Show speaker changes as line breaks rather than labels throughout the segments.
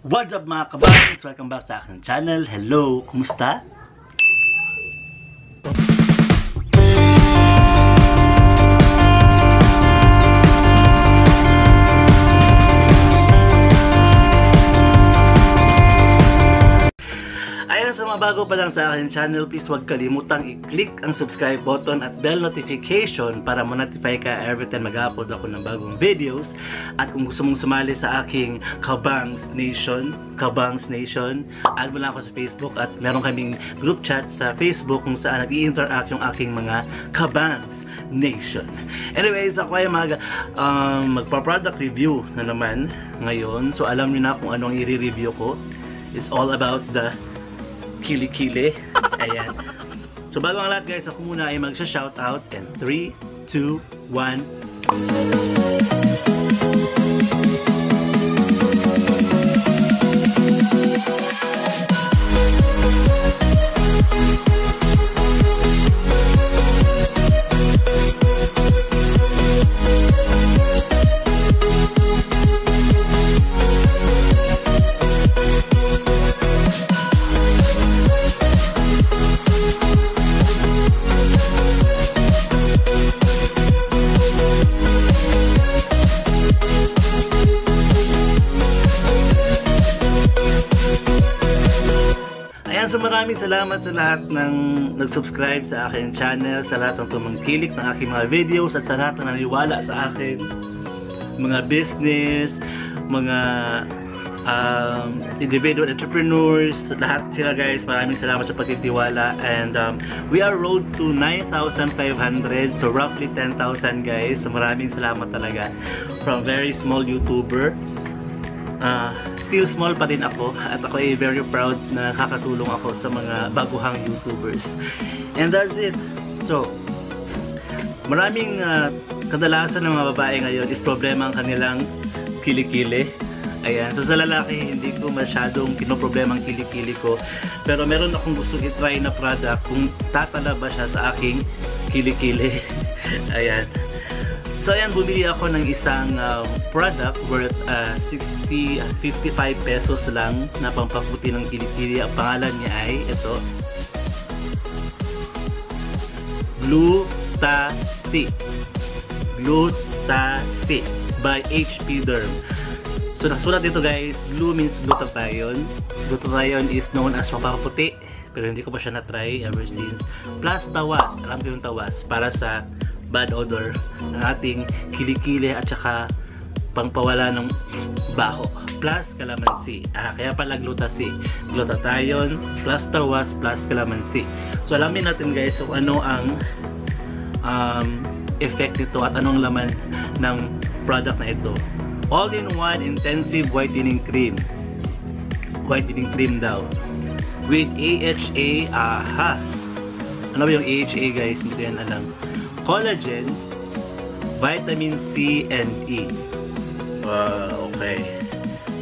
What's up mga kabayan? Welcome back sa aking channel. Hello! Kumusta? Ayan, sa mga bago pa lang sa aking channel, please huwag kalimutang i-click ang subscribe button at bell notification para ma-notify ka every time mag-upload ako ng bagong videos. At kung gusto mong sumali sa aking Kabangs Nation, add mo lang ako sa Facebook at meron kaming group chat sa Facebook kung saan nag-i-interact yung aking mga Kabangs Nation. Anyways, ako ay magpa-product review na naman ngayon. So alam niyo na kung anong i-review ko. It's all about the Kili-Kili. Ayan. So bago ang lahat guys, ako muna ay magsha-shoutout and 3, 2, 1. So maraming salamat sa lahat ng nag-subscribe sa aking channel, sa lahat ng tumangkilik ng aking mga videos, at sa lahat ng naniwala sa akin, mga business, mga individual entrepreneurs, lahat sila guys, maraming salamat sa pagtitiwala. And we are road to 9,500, so roughly 10,000 guys. So maraming salamat talaga from very small YouTuber. Still small pa din ako at ako ay very proud na nakakatulong ako sa mga baguhang YouTubers. And that's it. So, maraming kadalasan ng mga babae ngayon is problema ang kanilang kilikili. Ayan. So sa lalaki, hindi ko masyadong pinoproblema ang kilikili ko. Pero meron akong gustong i-try na product kung tatala ba siya sa aking kilikili. Ayan. So ayan, bumili ako ng isang product worth 55 pesos lang na pampaputi ng kilikili. Ang pangalan niya ay ito, Gluta-C. Gluta-C by HP Derm. So nasulat dito guys, glue means glutathione. Glutathione is known as pampaputi, pero hindi ko pa siya na-try ever since. Plus tawas, alam ko yung tawas, para sa bad odor ng ating kilikili at saka pangpawala ng baho. Plus calamansi. Kaya pala Gluta-C. Glutathione plus tawas plus calamansi. So alamin natin guys kung ano ang effect nito at anong laman ng product na ito. All-in-one intensive whitening cream. Whitening cream daw. With AHA. Aha! Ano ba yung AHA guys? Hindi ko yan alam. Collagen, vitamin C and E. Okay.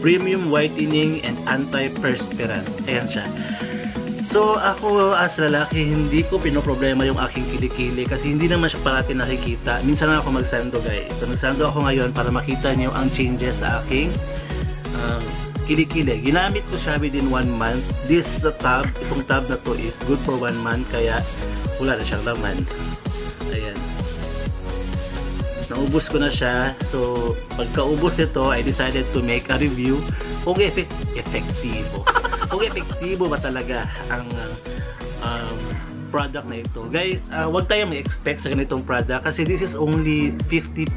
Premium whitening and anti-perspirant. Ayan siya. So ako as lalaki, hindi ko pinoproblema yung aking kilikili kasi hindi naman siya parati nakikita. Minsan lang ako magsando guys. So nagsando ako ngayon para makita niyo ang changes sa aking kilikili. Ginamit ko siya within 1 month. This tab, itong tab na to is good for 1 month kaya wala na siyang laman. Ayan. Naubos ko na siya. So, pagkaubos nito, I decided to make a review kung epektibo. Kung epektibo ba talaga ang product na ito. Guys, huwag tayong mag-expect sa ganitong product kasi this is only 55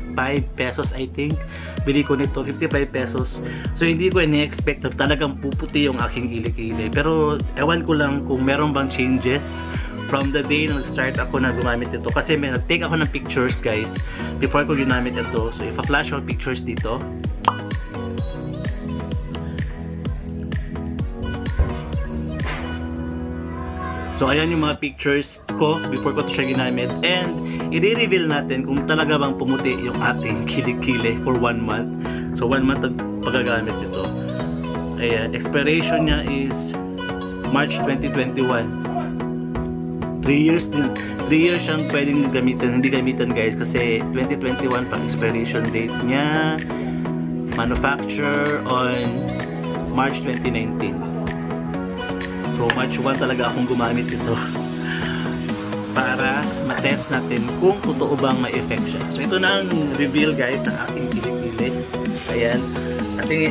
pesos I think. Bili ko nito, 55 pesos. So, hindi ko ini-expect na talagang puputi yung aking kilikili. Pero, ewan ko lang kung meron bang changes from the day na nag-start ako na gumamit ito. Kasi may nag-take ako ng pictures guys before ko ginamit ito. So ipa-flash yung pictures dito. So ayan yung mga pictures ko before ko ito siya ginamit. And i-reveal natin kung talaga bang pumuti yung ating kilikili for 1 month. So 1 month ang paggagamit ito. Ayan, expiration niya is March 2021. 3 years din. 3 years siyang pwedeng gamitin. Hindi gamitin guys kasi 2021 pang expiration date niya. Manufacture on March 2019. So March 1 talaga akong gumamit ito para matest natin kung totoo bang may effect siya. So ito na ang reveal guys ng aking kilikili. Ayan. Ating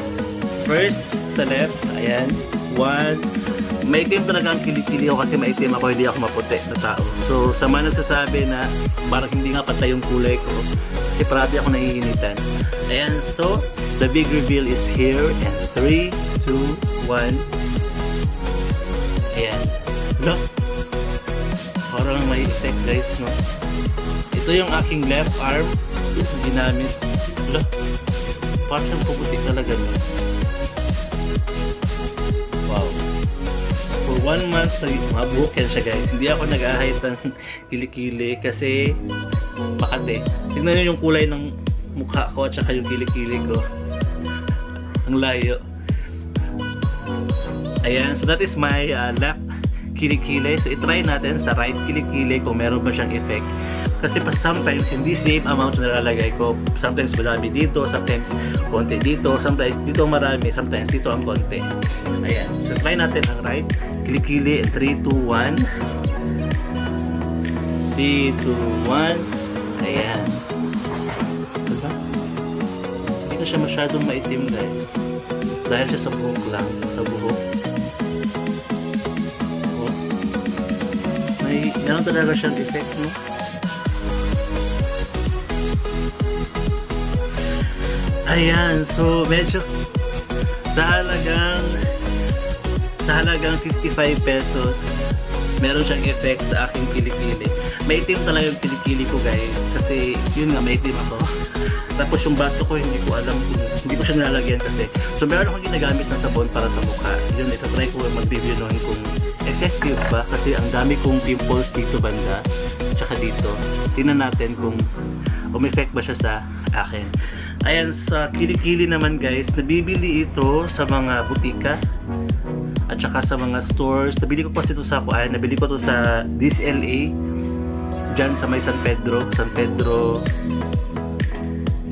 first sa left, ayan. 1. Maitim talaga ang kilikili ko kasi maitim ako, hindi ako maputi na tao. So sa mga nagsasabi na parang hindi nga patay yung kulay ko kasi parati ako naiinitan. Ayan. So the big reveal is here and 3, 2, 1. Ayan. Look. Parang may effect guys, no? Ito yung aking left arm. Ginamit. Look. Parang siyang puputi talaga, no? Wow. For 1 month, mabuhok yan siya guys. Hindi ako nag-ahit ng kilikili kasi makate. Tignan nyo yung kulay ng mukha ko at saka yung kilikili ko. Ang layo. Ayan, so that is my left kilikili. So itry natin sa right kilikili kung meron ba siyang effect. Kasi pa sometimes hindi same amount na nalalagay ko. Sometimes marami dito, sometimes konti dito, sometimes dito marami, sometimes dito ang konti. Ayan, so try natin ang right kilikili in 3, 2, 1. 3, 2, 1. Ayan. Diba? Hindi na siya masyadong maitim guys. Dahil siya sa buhok lang, sa buhok. Meron talaga siyang effect, no? Ayan, so medyo sa halagang 55 pesos meron siyang effect sa aking kilikili. Maitim talaga yung kilikili ko guys kasi yun nga, maitim ako. Tapos yung basto ko hindi ko alam kung hindi ko siya nilalagyan kasi. So meron akong ginagamit ng sabon para sa mukha. Yun, itatry ko mag-review nun kung effective ba kasi ang dami kong pimples dito banda tsaka dito. Tingnan natin kung effect ba siya sa akin. Ayan, sa kilikili naman guys, nabibili ito sa mga butika at saka sa mga stores. Nabili ko kasi ito sa nabili ko ito sa DSLA dyan sa may San Pedro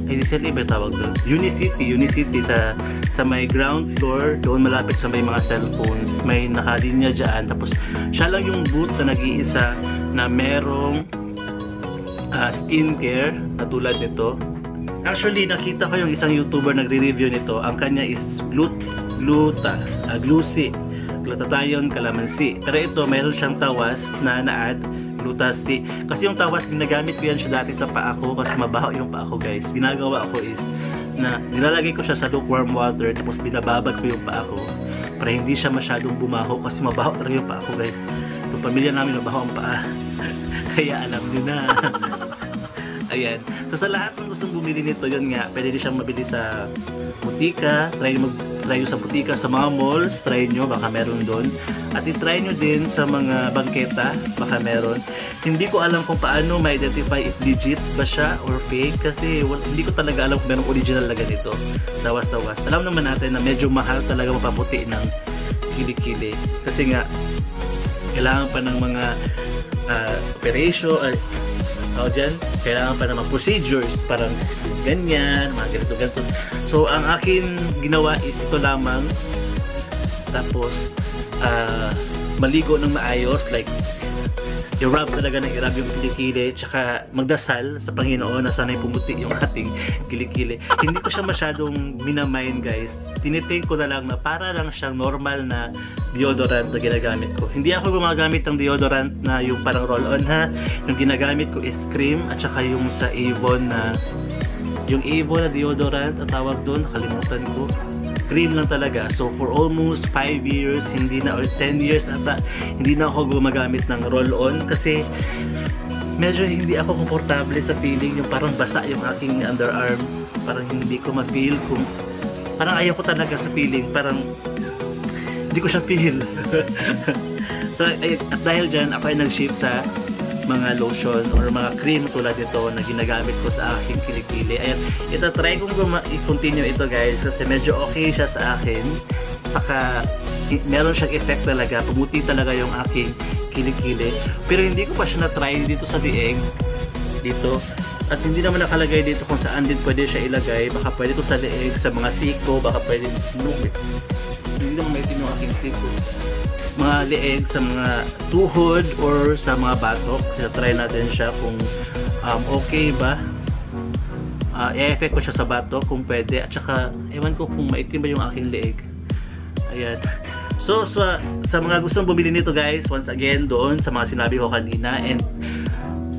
ay DSLA ba tawag doon? Unicity sa may ground floor, doon malapit sa may mga cellphones, may nakalinya dyan. Tapos siya lang yung booth na nag-iisa na merong skincare na tulad nito. Actually, nakita ko yung isang YouTuber nagre-review nito. Ang kanya is glutathione calamansi. Pero ito, mayroon siyang tawas na na-add Glutasi. Kasi yung tawas, ginagamit ko yan siya dati sa paa ko kasi mabaho yung paa ko guys. Ginagawa ko is na nilalagay ko siya sa lukewarm water tapos binababad ko yung paa ko para hindi siya masyadong bumaho kasi mabaho talaga yung paa ko guys. Yung pamilya namin mabaho ang paa. Kaya alam nyo na. Ayan. So sa lahat ng gustong bumili nito, yun nga, pwede din siyang mabili sa butika. Try nyo sa butika, sa mga malls, try nyo, baka meron doon. At i-try nyo din sa mga bangketa, baka meron. Hindi ko alam kung paano ma-identify if legit ba siya or fake kasi hindi ko talaga alam kung merong original na ganito. Tawas-tawas. Alam naman natin na medyo mahal talaga mapaputi ng kilikili. Kasi nga, kailangan pa ng mga operation, kailangan pa ng mga procedures, parang ganyan, mga ganito. So, ang akin ginawa is ito lamang. Tapos, maligo ng maayos, like, i-rub talaga ng i-rub yung kilikili, tsaka magdasal sa Panginoon na sana'y pumuti yung ating kilikili. Hindi ko siya masyadong minamain guys. Tinithink ko na lang na para lang siyang normal na deodorant na ginagamit ko. Hindi ako gumagamit ng deodorant na yung parang roll-on ha. Yung ginagamit ko is cream at saka yung sa Avon na deodorant at tawag doon, nakalimutan ko. Cream lang talaga. So for almost 5 years, hindi na, or 10 years ata, hindi na ako gumagamit ng roll-on kasi medyo hindi ako komportable sa feeling yung parang basa yung aking underarm. Parang hindi ko ma-feel kung parang ayaw ko talaga sa feeling, parang hindi ko siya feel. So at dahil dyan, ako ay nag-shift sa mga lotion or mga cream tulad ito na ginagamit ko sa aking kilikili. Ayan, try kong i-continue ito guys kasi medyo okay siya sa akin. Saka meron siyang effect talaga, pumuti talaga yung aking kilikili. Pero hindi ko pa siya na-try dito sa lieg dito. At hindi naman nakalagay dito kung saan din pwede siya ilagay. Baka pwede ito sa leeg, sa mga siko, baka pwede hindi naman maitim yung aking siko. Mga leeg, sa mga tuhod, or sa mga batok. Kaya try natin siya kung okay ba. I-effect ko siya sa batok kung pwede. At saka, ewan ko kung maitim ba yung aking leeg. Ayan. So, sa mga gustong bumili nito guys, once again, doon sa mga sinabi ko kanina, and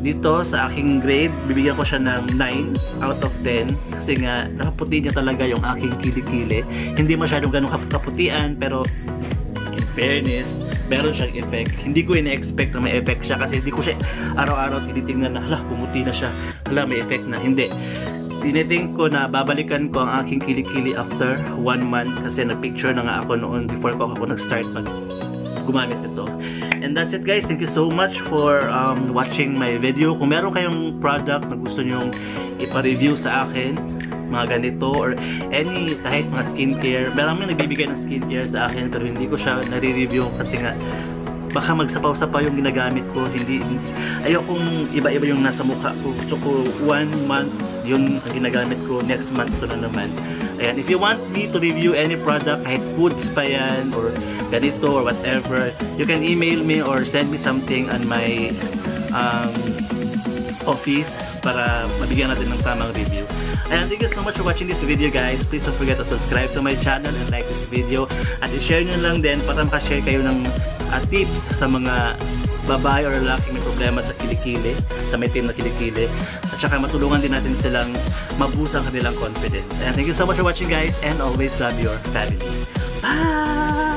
dito sa aking grade, bibigyan ko siya ng 9 out of 10 kasi nga nakaputi niya talaga yung aking kilikili. Hindi masyadong ganun kaputian, pero in fairness, meron siyang effect. Hindi ko ina-expect na may effect siya kasi hindi ko siya araw-araw tinitingnan na hala, pumuti na siya, hala, may effect na. Hindi. Tiniting ko na babalikan ko ang aking kilikili after 1 month kasi nag-picture na nga ako noon before ako nag-start gumamit ito. And that's it guys. Thank you so much for watching my video. Kung meron kayong product na gusto nyong ipa-review sa akin, mga ganito or any kahit mga skincare, meron may nagbibigay ng skincare sa akin pero hindi ko siya nare-review kasi nga baka magsapaw-sapaw yung ginagamit ko. Ayokong iba-iba yung nasa mukha ko. Gusto ko 1 month yun ang ginagamit ko, next month ito na naman. Ayan, if you want me to review any product, kahit foods pa yan or ganito or whatever, you can email me or send me something on my office para mabigyan natin ng tamang review. And thank you so much for watching this video guys. Please don't forget to subscribe to my channel and like this video. At i-share nyo lang din para makashare kayo ng tips sa mga babae or lalaki may problema sa kilikili, sa may team na kilikili. At saka matulungan din natin silang mabusan kanilang confidence. And thank you so much for watching guys and always love your family. Bye!